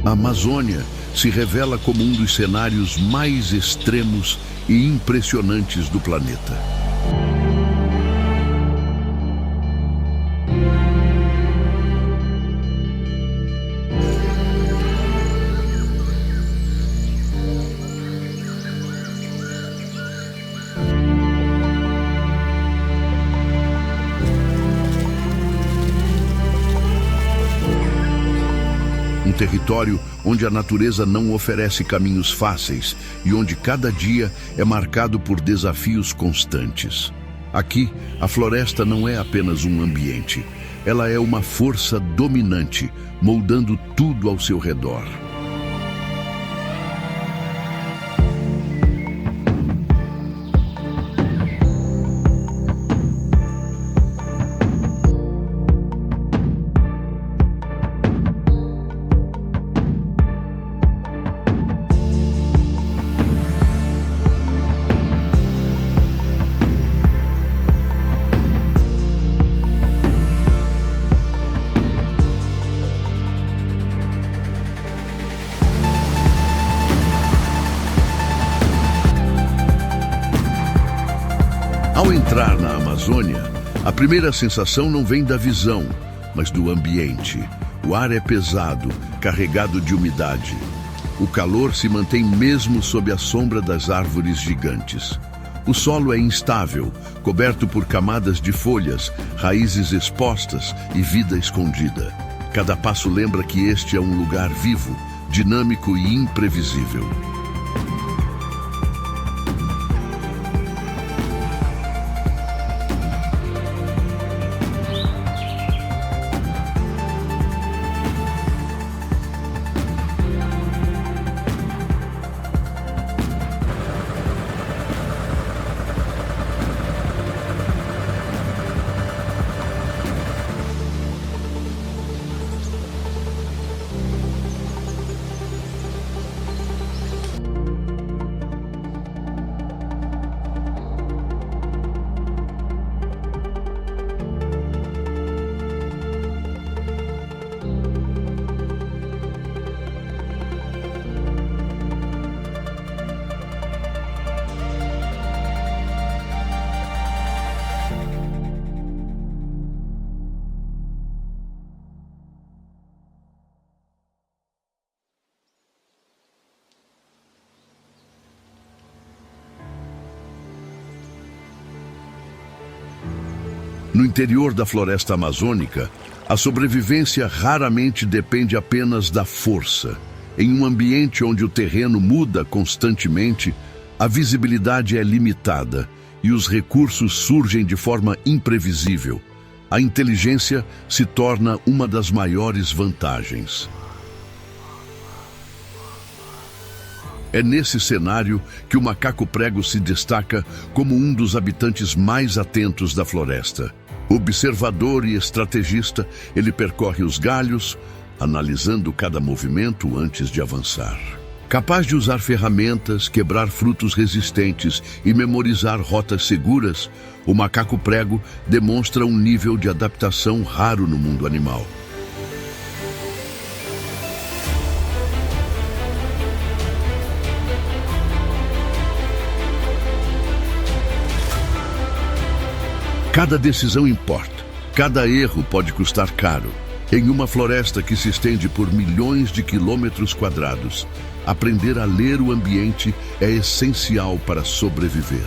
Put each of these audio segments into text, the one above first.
A Amazônia se revela como um dos cenários mais extremos e impressionantes do planeta. Um território onde a natureza não oferece caminhos fáceis e onde cada dia é marcado por desafios constantes. Aqui, a floresta não é apenas um ambiente, ela é uma força dominante, moldando tudo ao seu redor. Ao entrar na Amazônia, a primeira sensação não vem da visão, mas do ambiente. O ar é pesado, carregado de umidade. O calor se mantém mesmo sob a sombra das árvores gigantes. O solo é instável, coberto por camadas de folhas, raízes expostas e vida escondida. Cada passo lembra que este é um lugar vivo, dinâmico e imprevisível. No interior da floresta amazônica, a sobrevivência raramente depende apenas da força. Em um ambiente onde o terreno muda constantemente, a visibilidade é limitada e os recursos surgem de forma imprevisível. A inteligência se torna uma das maiores vantagens. É nesse cenário que o macaco-prego se destaca como um dos habitantes mais atentos da floresta. Observador e estrategista, ele percorre os galhos, analisando cada movimento antes de avançar. Capaz de usar ferramentas, quebrar frutos resistentes e memorizar rotas seguras, o macaco-prego demonstra um nível de adaptação raro no mundo animal. Cada decisão importa, cada erro pode custar caro. Em uma floresta que se estende por milhões de quilômetros quadrados, aprender a ler o ambiente é essencial para sobreviver.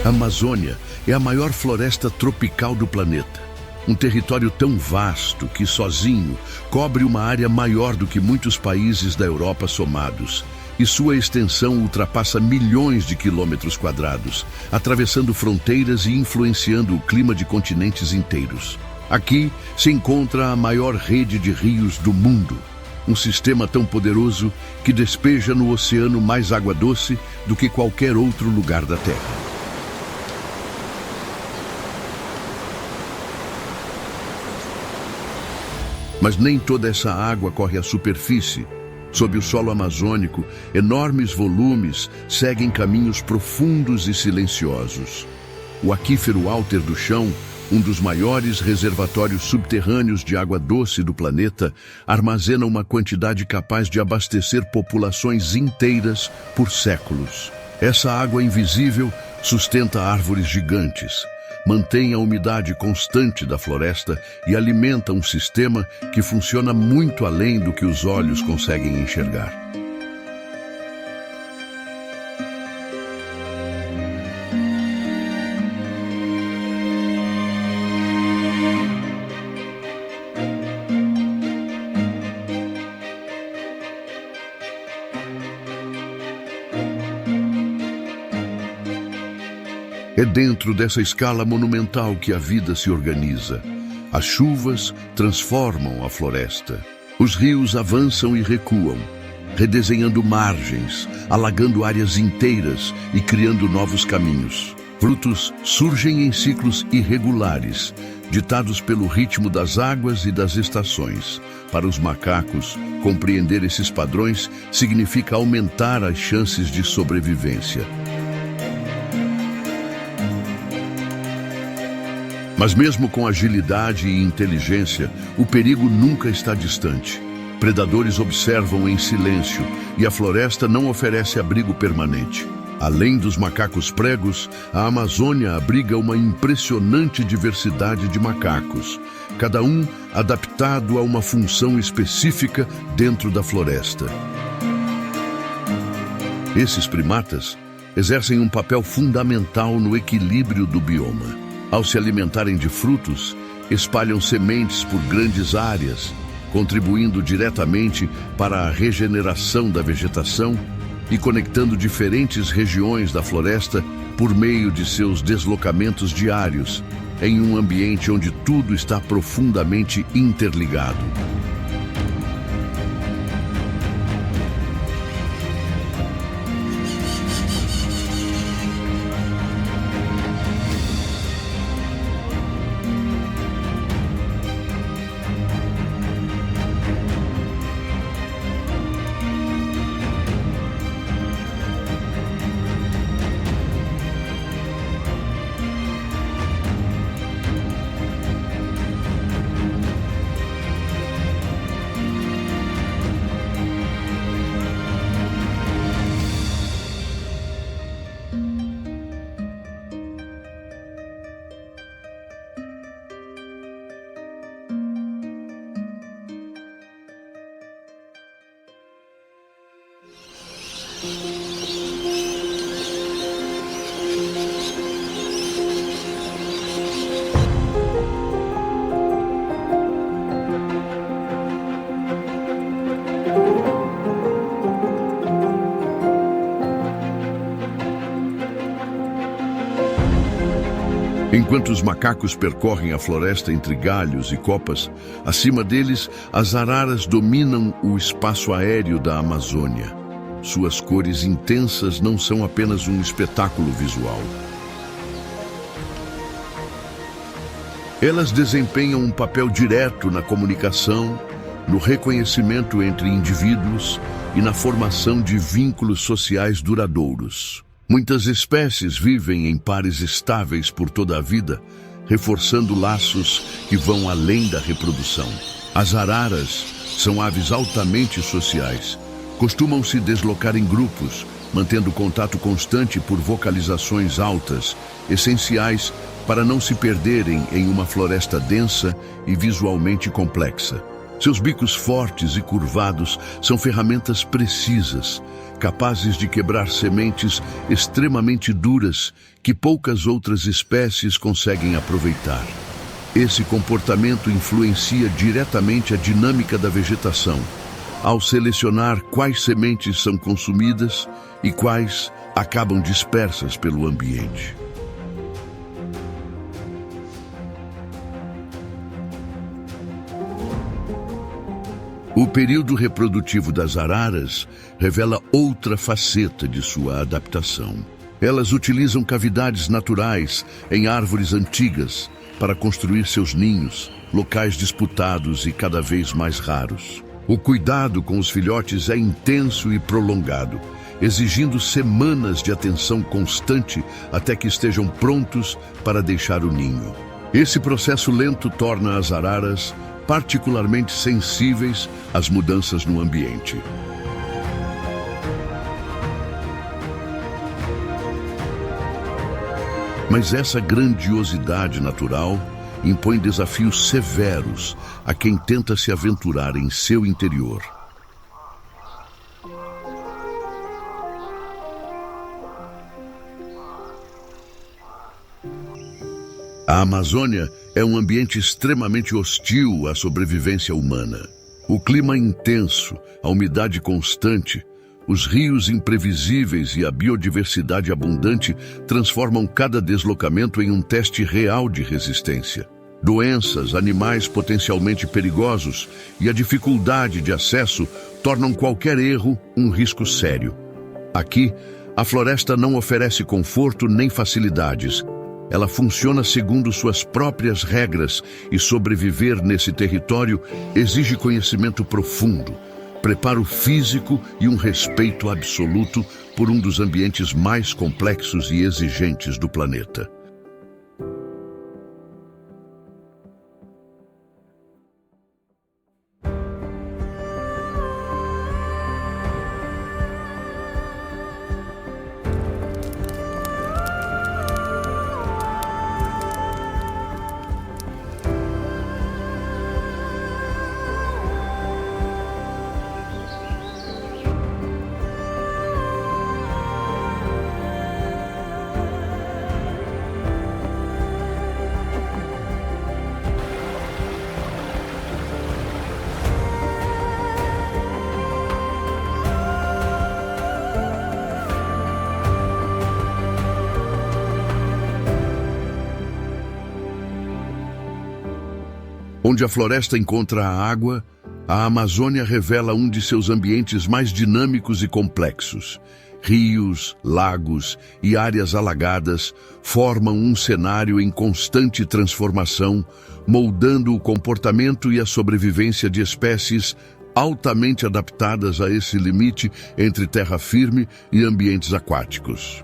A Amazônia é a maior floresta tropical do planeta. Um território tão vasto que, sozinho, cobre uma área maior do que muitos países da Europa somados. E sua extensão ultrapassa milhões de quilômetros quadrados, atravessando fronteiras e influenciando o clima de continentes inteiros. Aqui se encontra a maior rede de rios do mundo, um sistema tão poderoso que despeja no oceano mais água doce do que qualquer outro lugar da Terra. Mas nem toda essa água corre à superfície. Sob o solo amazônico, enormes volumes seguem caminhos profundos e silenciosos. O aquífero Alter do Chão, um dos maiores reservatórios subterrâneos de água doce do planeta, armazena uma quantidade capaz de abastecer populações inteiras por séculos. Essa água invisível sustenta árvores gigantes, mantém a umidade constante da floresta e alimenta um sistema que funciona muito além do que os olhos conseguem enxergar. É dentro dessa escala monumental que a vida se organiza. As chuvas transformam a floresta. Os rios avançam e recuam, redesenhando margens, alagando áreas inteiras e criando novos caminhos. Frutos surgem em ciclos irregulares, ditados pelo ritmo das águas e das estações. Para os macacos, compreender esses padrões significa aumentar as chances de sobrevivência. Mas mesmo com agilidade e inteligência, o perigo nunca está distante. Predadores observam em silêncio e a floresta não oferece abrigo permanente. Além dos macacos pregos, a Amazônia abriga uma impressionante diversidade de macacos, cada um adaptado a uma função específica dentro da floresta. Esses primatas exercem um papel fundamental no equilíbrio do bioma. Ao se alimentarem de frutos, espalham sementes por grandes áreas, contribuindo diretamente para a regeneração da vegetação e conectando diferentes regiões da floresta por meio de seus deslocamentos diários, em um ambiente onde tudo está profundamente interligado. Enquanto os macacos percorrem a floresta entre galhos e copas, acima deles, as araras dominam o espaço aéreo da Amazônia. Suas cores intensas não são apenas um espetáculo visual. Elas desempenham um papel direto na comunicação, no reconhecimento entre indivíduos e na formação de vínculos sociais duradouros. Muitas espécies vivem em pares estáveis por toda a vida, reforçando laços que vão além da reprodução. As araras são aves altamente sociais. Costumam se deslocar em grupos, mantendo contato constante por vocalizações altas, essenciais para não se perderem em uma floresta densa e visualmente complexa. Seus bicos fortes e curvados são ferramentas precisas, capazes de quebrar sementes extremamente duras que poucas outras espécies conseguem aproveitar. Esse comportamento influencia diretamente a dinâmica da vegetação, ao selecionar quais sementes são consumidas e quais acabam dispersas pelo ambiente. O período reprodutivo das araras revela outra faceta de sua adaptação. Elas utilizam cavidades naturais em árvores antigas para construir seus ninhos, locais disputados e cada vez mais raros. O cuidado com os filhotes é intenso e prolongado, exigindo semanas de atenção constante até que estejam prontos para deixar o ninho. Esse processo lento torna as araras particularmente sensíveis às mudanças no ambiente. Mas essa grandiosidade natural impõe desafios severos a quem tenta se aventurar em seu interior. A Amazônia é um ambiente extremamente hostil à sobrevivência humana. O clima intenso, a umidade constante, os rios imprevisíveis e a biodiversidade abundante transformam cada deslocamento em um teste real de resistência. Doenças, animais potencialmente perigosos e a dificuldade de acesso tornam qualquer erro um risco sério. Aqui, a floresta não oferece conforto nem facilidades. Ela funciona segundo suas próprias regras e sobreviver nesse território exige conhecimento profundo, preparo físico e um respeito absoluto por um dos ambientes mais complexos e exigentes do planeta. Onde a floresta encontra a água, a Amazônia revela um de seus ambientes mais dinâmicos e complexos. Rios, lagos e áreas alagadas formam um cenário em constante transformação, moldando o comportamento e a sobrevivência de espécies altamente adaptadas a esse limite entre terra firme e ambientes aquáticos.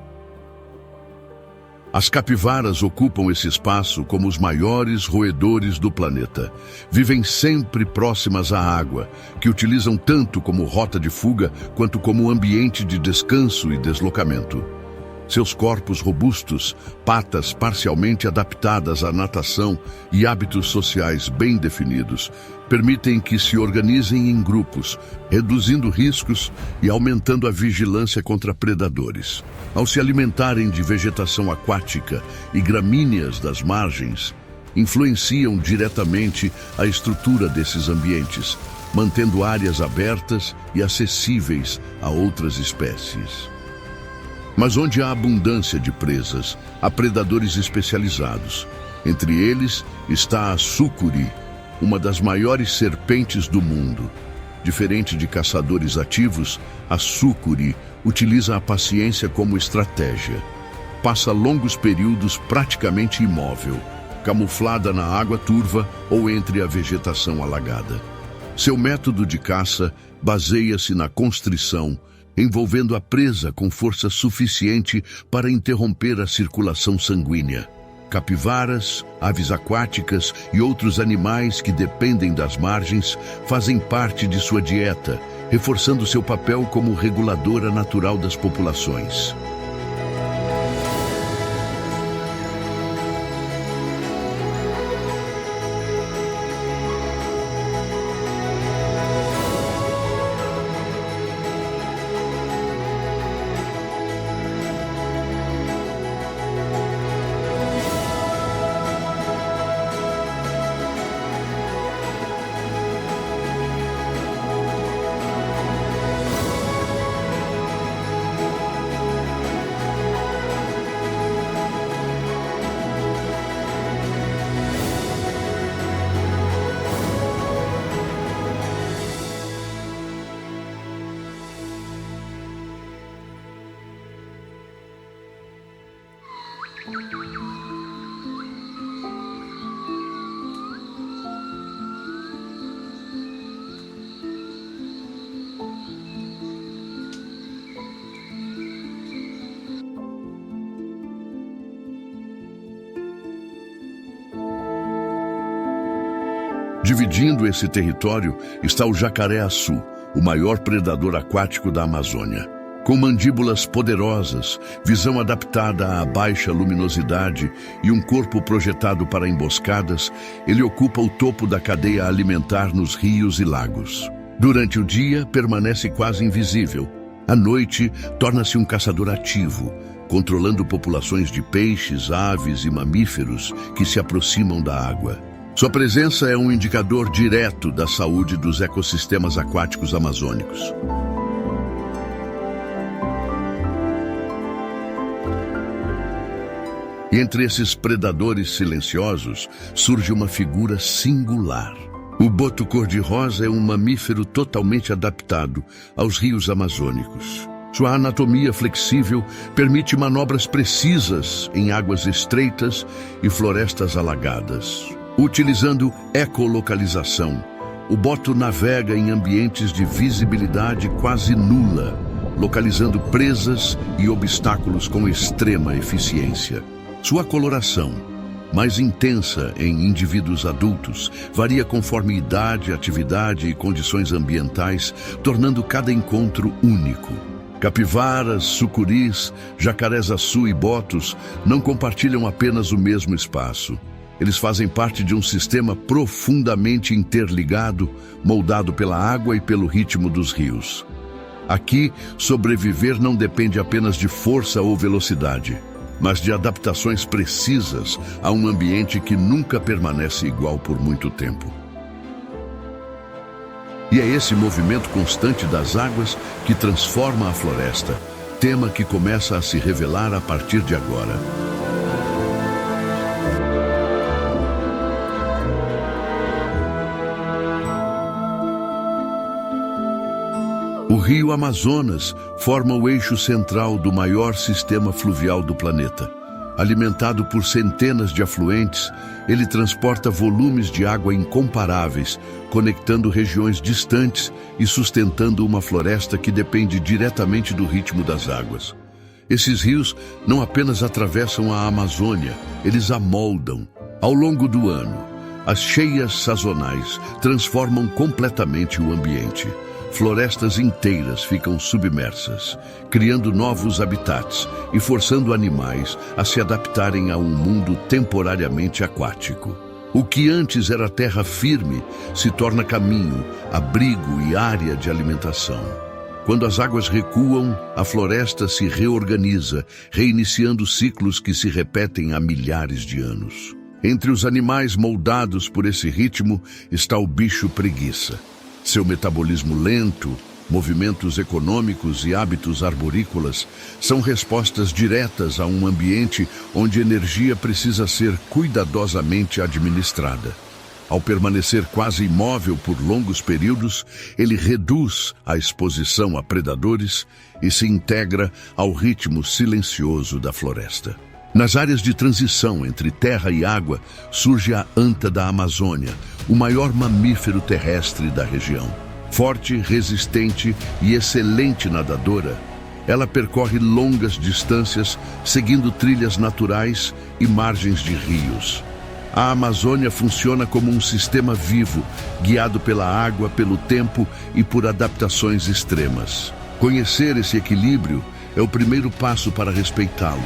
As capivaras ocupam esse espaço como os maiores roedores do planeta. Vivem sempre próximas à água, que utilizam tanto como rota de fuga quanto como ambiente de descanso e deslocamento. Seus corpos robustos, patas parcialmente adaptadas à natação e hábitos sociais bem definidos permitem que se organizem em grupos, reduzindo riscos e aumentando a vigilância contra predadores. Ao se alimentarem de vegetação aquática e gramíneas das margens, influenciam diretamente a estrutura desses ambientes, mantendo áreas abertas e acessíveis a outras espécies. Mas onde há abundância de presas, há predadores especializados. Entre eles está a sucuri, uma das maiores serpentes do mundo. Diferente de caçadores ativos, a sucuri utiliza a paciência como estratégia. Passa longos períodos praticamente imóvel, camuflada na água turva ou entre a vegetação alagada. Seu método de caça baseia-se na constrição, envolvendo a presa com força suficiente para interromper a circulação sanguínea. Capivaras, aves aquáticas e outros animais que dependem das margens fazem parte de sua dieta, reforçando seu papel como reguladora natural das populações. Dividindo esse território está o jacaré-açu, o maior predador aquático da Amazônia. Com mandíbulas poderosas, visão adaptada à baixa luminosidade e um corpo projetado para emboscadas, ele ocupa o topo da cadeia alimentar nos rios e lagos. Durante o dia, permanece quase invisível. À noite, torna-se um caçador ativo, controlando populações de peixes, aves e mamíferos que se aproximam da água. Sua presença é um indicador direto da saúde dos ecossistemas aquáticos amazônicos. E entre esses predadores silenciosos surge uma figura singular. O boto cor-de-rosa é um mamífero totalmente adaptado aos rios amazônicos. Sua anatomia flexível permite manobras precisas em águas estreitas e florestas alagadas. Utilizando ecolocalização, o boto navega em ambientes de visibilidade quase nula, localizando presas e obstáculos com extrema eficiência. Sua coloração, mais intensa em indivíduos adultos, varia conforme idade, atividade e condições ambientais, tornando cada encontro único. Capivaras, sucuris, jacarés-açu e botos não compartilham apenas o mesmo espaço. Eles fazem parte de um sistema profundamente interligado, moldado pela água e pelo ritmo dos rios. Aqui, sobreviver não depende apenas de força ou velocidade, mas de adaptações precisas a um ambiente que nunca permanece igual por muito tempo. E é esse movimento constante das águas que transforma a floresta, tema que começa a se revelar a partir de agora. O rio Amazonas forma o eixo central do maior sistema fluvial do planeta. Alimentado por centenas de afluentes, ele transporta volumes de água incomparáveis, conectando regiões distantes e sustentando uma floresta que depende diretamente do ritmo das águas. Esses rios não apenas atravessam a Amazônia, eles a moldam. Ao longo do ano, as cheias sazonais transformam completamente o ambiente. Florestas inteiras ficam submersas, criando novos habitats e forçando animais a se adaptarem a um mundo temporariamente aquático. O que antes era terra firme se torna caminho, abrigo e área de alimentação. Quando as águas recuam, a floresta se reorganiza, reiniciando ciclos que se repetem há milhares de anos. Entre os animais moldados por esse ritmo está o bicho preguiça. Seu metabolismo lento, movimentos econômicos e hábitos arborícolas são respostas diretas a um ambiente onde energia precisa ser cuidadosamente administrada. Ao permanecer quase imóvel por longos períodos, ele reduz a exposição a predadores e se integra ao ritmo silencioso da floresta. Nas áreas de transição entre terra e água, surge a anta da Amazônia, o maior mamífero terrestre da região. Forte, resistente e excelente nadadora, ela percorre longas distâncias, seguindo trilhas naturais e margens de rios. A Amazônia funciona como um sistema vivo, guiado pela água, pelo tempo e por adaptações extremas. Conhecer esse equilíbrio é o primeiro passo para respeitá-lo.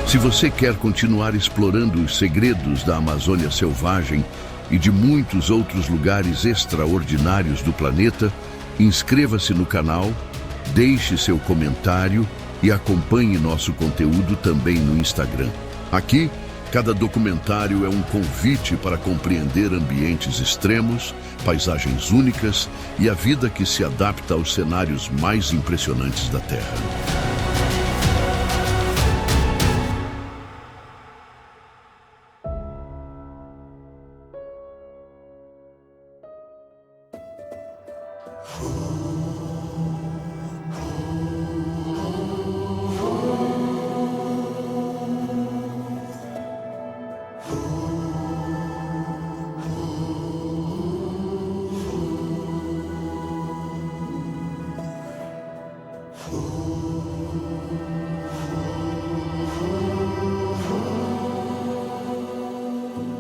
Se você quer continuar explorando os segredos da Amazônia selvagem e de muitos outros lugares extraordinários do planeta, inscreva-se no canal, deixe seu comentário e acompanhe nosso conteúdo também no Instagram. Aqui, cada documentário é um convite para compreender ambientes extremos, paisagens únicas e a vida que se adapta aos cenários mais impressionantes da Terra. Oh.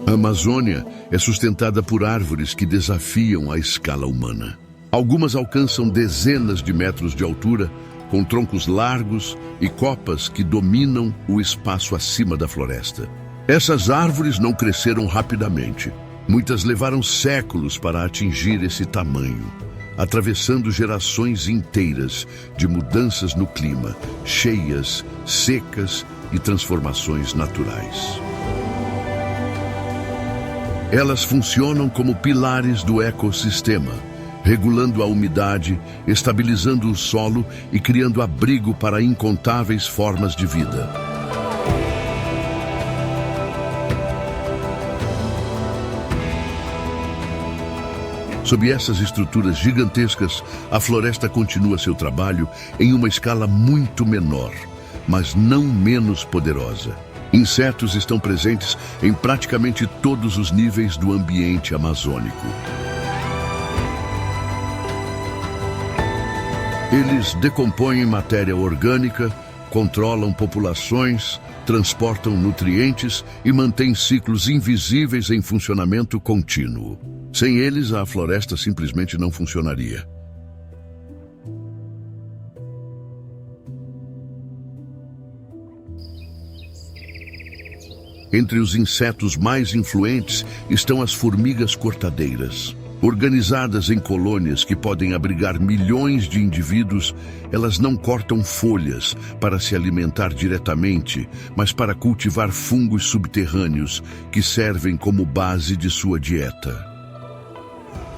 A Amazônia é sustentada por árvores que desafiam a escala humana. Algumas alcançam dezenas de metros de altura, com troncos largos e copas que dominam o espaço acima da floresta. Essas árvores não cresceram rapidamente. Muitas levaram séculos para atingir esse tamanho, atravessando gerações inteiras de mudanças no clima, cheias, secas e transformações naturais. Elas funcionam como pilares do ecossistema, regulando a umidade, estabilizando o solo e criando abrigo para incontáveis formas de vida. Sob essas estruturas gigantescas, a floresta continua seu trabalho em uma escala muito menor, mas não menos poderosa. Insetos estão presentes em praticamente todos os níveis do ambiente amazônico. Eles decompõem matéria orgânica, controlam populações, transportam nutrientes e mantêm ciclos invisíveis em funcionamento contínuo. Sem eles, a floresta simplesmente não funcionaria. Entre os insetos mais influentes estão as formigas cortadeiras. Organizadas em colônias que podem abrigar milhões de indivíduos, elas não cortam folhas para se alimentar diretamente, mas para cultivar fungos subterrâneos que servem como base de sua dieta.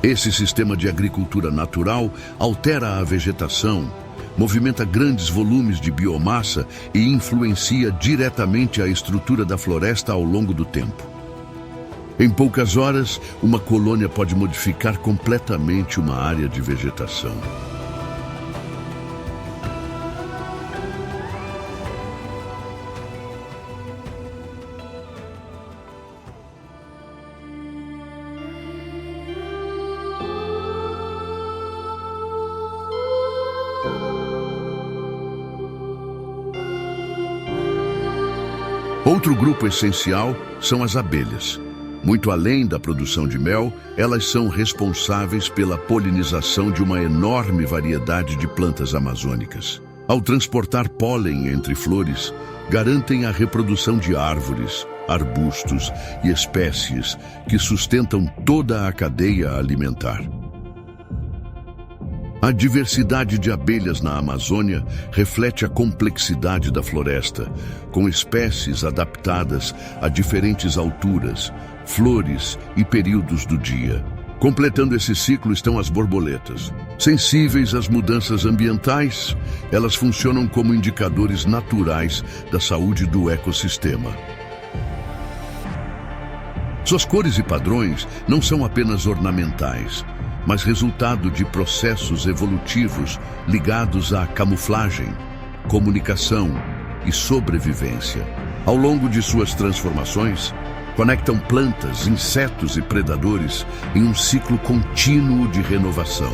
Esse sistema de agricultura natural altera a vegetação, movimenta grandes volumes de biomassa e influencia diretamente a estrutura da floresta ao longo do tempo. Em poucas horas, uma colônia pode modificar completamente uma área de vegetação. Outro grupo essencial são as abelhas. Muito além da produção de mel, elas são responsáveis pela polinização de uma enorme variedade de plantas amazônicas. Ao transportar pólen entre flores, garantem a reprodução de árvores, arbustos e espécies que sustentam toda a cadeia alimentar. A diversidade de abelhas na Amazônia reflete a complexidade da floresta, com espécies adaptadas a diferentes alturas, flores e períodos do dia. Completando esse ciclo estão as borboletas. Sensíveis às mudanças ambientais, elas funcionam como indicadores naturais da saúde do ecossistema. Suas cores e padrões não são apenas ornamentais, mas resultado de processos evolutivos ligados à camuflagem, comunicação e sobrevivência. Ao longo de suas transformações, conectam plantas, insetos e predadores em um ciclo contínuo de renovação.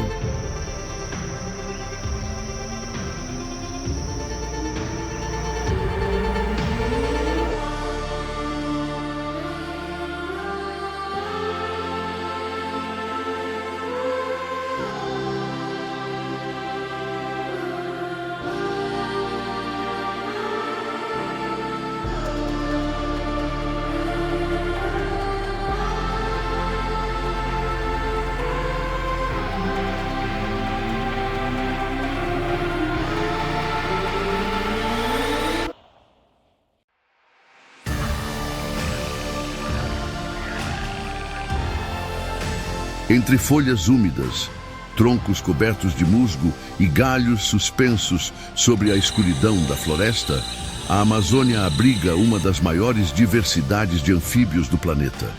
Entre folhas úmidas, troncos cobertos de musgo e galhos suspensos sobre a escuridão da floresta, a Amazônia abriga uma das maiores diversidades de anfíbios do planeta.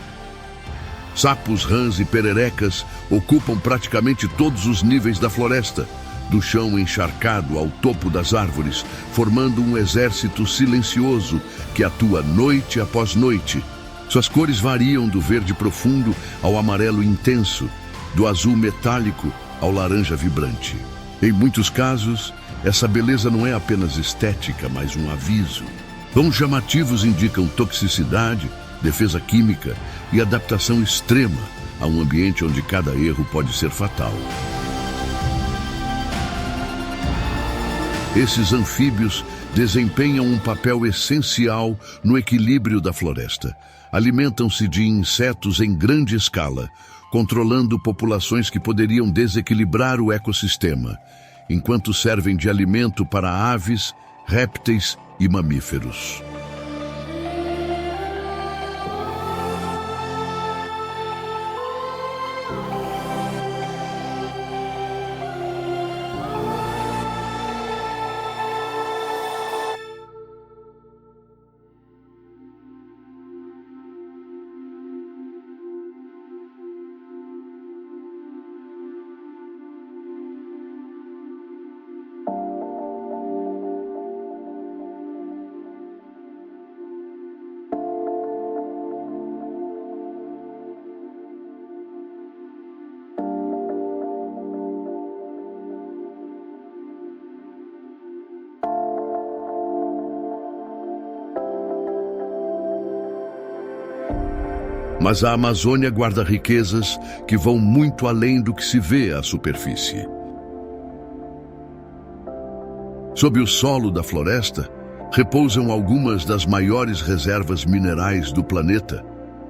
Sapos, rãs e pererecas ocupam praticamente todos os níveis da floresta, do chão encharcado ao topo das árvores, formando um exército silencioso que atua noite após noite. Suas cores variam do verde profundo ao amarelo intenso, do azul metálico ao laranja vibrante. Em muitos casos, Essa beleza não é apenas estética, mas um aviso. Tons chamativos indicam toxicidade, defesa química e adaptação extrema a um ambiente onde cada erro pode ser fatal. Esses anfíbios desempenham um papel essencial no equilíbrio da floresta. Alimentam-se de insetos em grande escala, controlando populações que poderiam desequilibrar o ecossistema, enquanto servem de alimento para aves, répteis e mamíferos. Mas a Amazônia guarda riquezas que vão muito além do que se vê à superfície. Sob o solo da floresta, repousam algumas das maiores reservas minerais do planeta,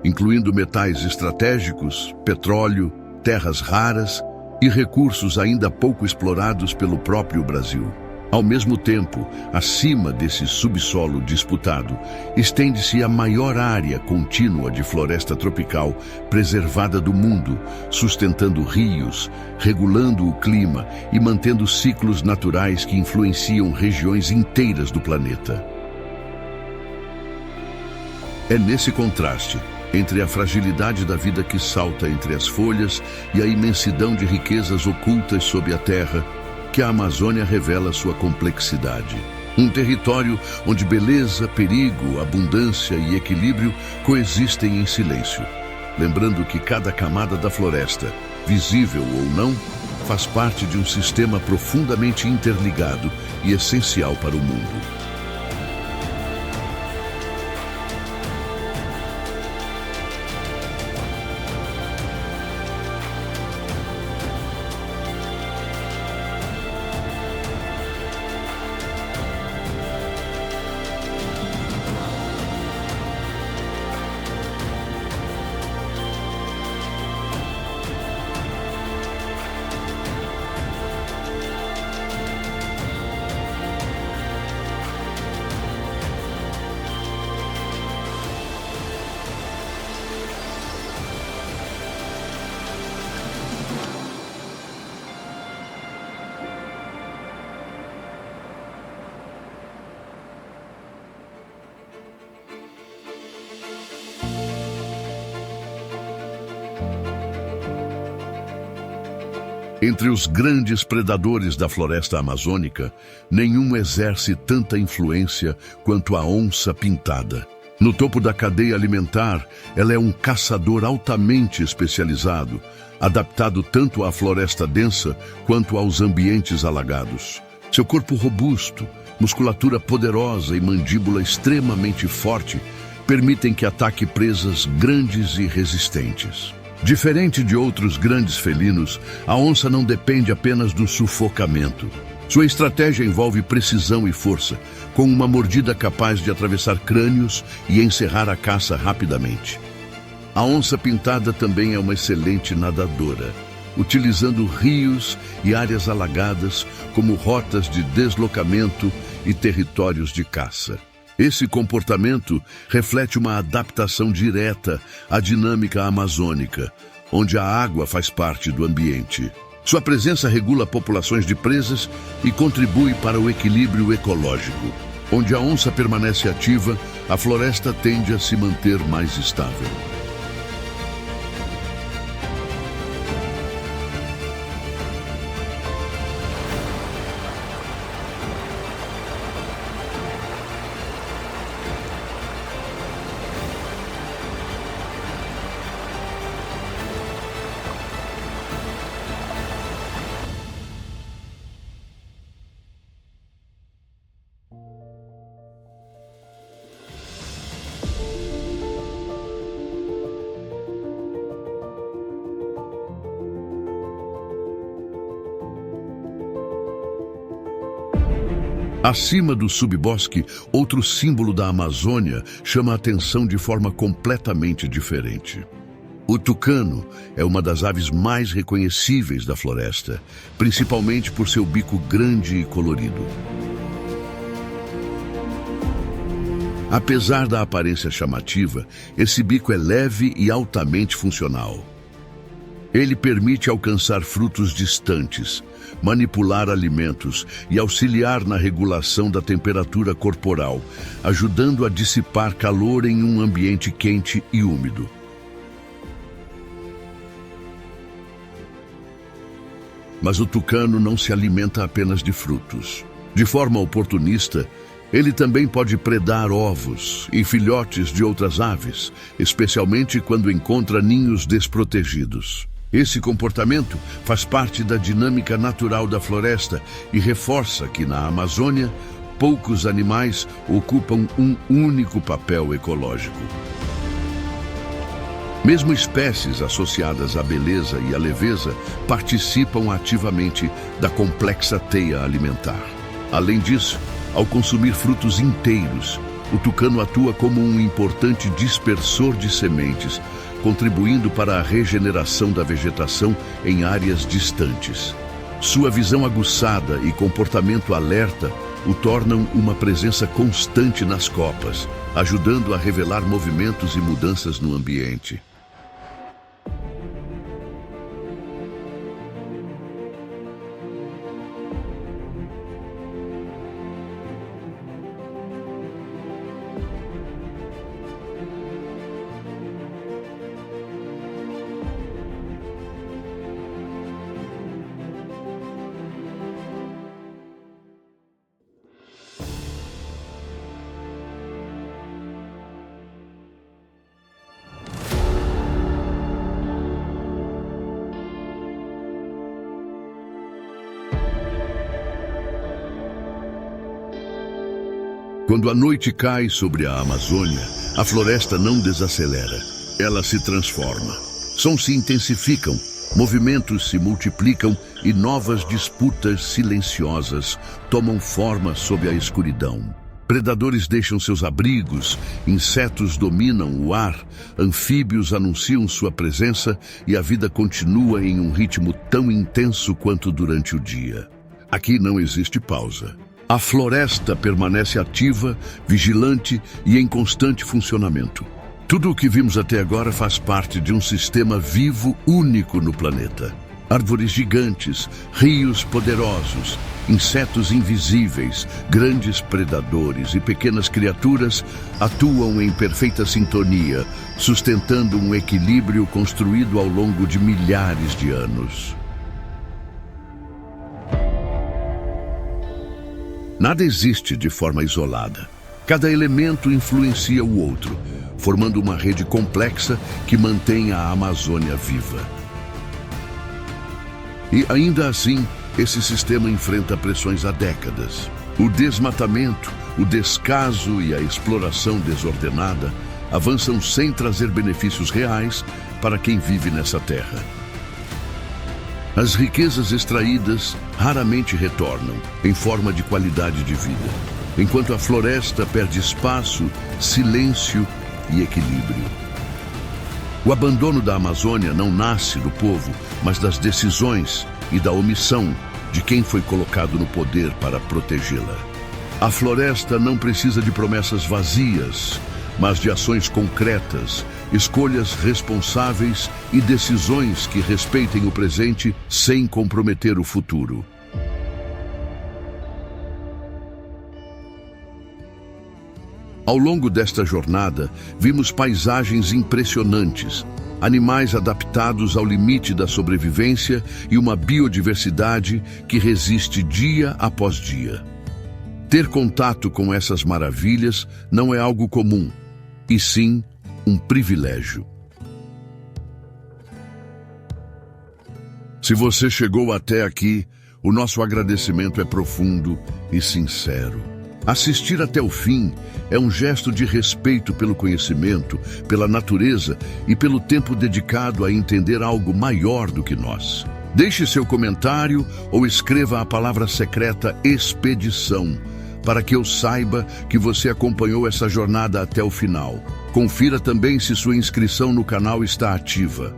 incluindo metais estratégicos, petróleo, terras raras e recursos ainda pouco explorados pelo próprio Brasil. Ao mesmo tempo, acima desse subsolo disputado, estende-se a maior área contínua de floresta tropical preservada do mundo, sustentando rios, regulando o clima e mantendo ciclos naturais que influenciam regiões inteiras do planeta. É nesse contraste entre a fragilidade da vida que salta entre as folhas e a imensidão de riquezas ocultas sob a terra que a Amazônia revela sua complexidade. Um território onde beleza, perigo, abundância e equilíbrio coexistem em silêncio, lembrando que cada camada da floresta, visível ou não, faz parte de um sistema profundamente interligado e essencial para o mundo. Entre os grandes predadores da floresta amazônica, nenhum exerce tanta influência quanto a onça-pintada. No topo da cadeia alimentar, ela é um caçador altamente especializado, adaptado tanto à floresta densa quanto aos ambientes alagados. Seu corpo robusto, musculatura poderosa e mandíbula extremamente forte permitem que ataque presas grandes e resistentes. Diferente de outros grandes felinos, a onça não depende apenas do sufocamento. Sua estratégia envolve precisão e força, com uma mordida capaz de atravessar crânios e encerrar a caça rapidamente. A onça-pintada também é uma excelente nadadora, utilizando rios e áreas alagadas como rotas de deslocamento e territórios de caça. Esse comportamento reflete uma adaptação direta à dinâmica amazônica, onde a água faz parte do ambiente. Sua presença regula populações de presas e contribui para o equilíbrio ecológico. Onde a onça permanece ativa, a floresta tende a se manter mais estável. Acima do subbosque, outro símbolo da Amazônia chama a atenção de forma completamente diferente. O tucano é uma das aves mais reconhecíveis da floresta, principalmente por seu bico grande e colorido. Apesar da aparência chamativa, esse bico é leve e altamente funcional. Ele permite alcançar frutos distantes, manipular alimentos e auxiliar na regulação da temperatura corporal, ajudando a dissipar calor em um ambiente quente e úmido. Mas o tucano não se alimenta apenas de frutos. De forma oportunista, ele também pode predar ovos e filhotes de outras aves, especialmente quando encontra ninhos desprotegidos. Esse comportamento faz parte da dinâmica natural da floresta e reforça que na Amazônia, poucos animais ocupam um único papel ecológico. Mesmo espécies associadas à beleza e à leveza participam ativamente da complexa teia alimentar. Além disso, ao consumir frutos inteiros, o tucano atua como um importante dispersor de sementes, contribuindo para a regeneração da vegetação em áreas distantes. Sua visão aguçada e comportamento alerta o tornam uma presença constante nas copas, ajudando a revelar movimentos e mudanças no ambiente. Quando a noite cai sobre a Amazônia, a floresta não desacelera, ela se transforma. Sons se intensificam, movimentos se multiplicam e novas disputas silenciosas tomam forma sob a escuridão. Predadores deixam seus abrigos, insetos dominam o ar, anfíbios anunciam sua presença e a vida continua em um ritmo tão intenso quanto durante o dia. Aqui não existe pausa. A floresta permanece ativa, vigilante e em constante funcionamento. Tudo o que vimos até agora faz parte de um sistema vivo único no planeta. Árvores gigantes, rios poderosos, insetos invisíveis, grandes predadores e pequenas criaturas atuam em perfeita sintonia, sustentando um equilíbrio construído ao longo de milhares de anos. Nada existe de forma isolada. Cada elemento influencia o outro, formando uma rede complexa que mantém a Amazônia viva. E ainda assim, esse sistema enfrenta pressões há décadas. O desmatamento, o descaso e a exploração desordenada avançam sem trazer benefícios reais para quem vive nessa terra. As riquezas extraídas raramente retornam em forma de qualidade de vida, enquanto a floresta perde espaço, silêncio e equilíbrio. O abandono da Amazônia não nasce do povo, mas das decisões e da omissão de quem foi colocado no poder para protegê-la. A floresta não precisa de promessas vazias, mas de ações concretas, escolhas responsáveis e decisões que respeitem o presente sem comprometer o futuro. Ao longo desta jornada, vimos paisagens impressionantes, animais adaptados ao limite da sobrevivência e uma biodiversidade que resiste dia após dia. Ter contato com essas maravilhas não é algo comum, e sim um privilégio. Se você chegou até aqui, o nosso agradecimento é profundo e sincero. Assistir até o fim é um gesto de respeito pelo conhecimento, pela natureza e pelo tempo dedicado a entender algo maior do que nós. Deixe seu comentário ou escreva a palavra secreta expedição para que eu saiba que você acompanhou essa jornada até o final. Confira também se sua inscrição no canal está ativa.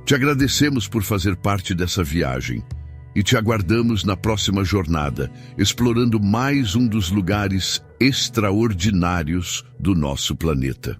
Te agradecemos por fazer parte dessa viagem e te aguardamos na próxima jornada, explorando mais um dos lugares extraordinários do nosso planeta.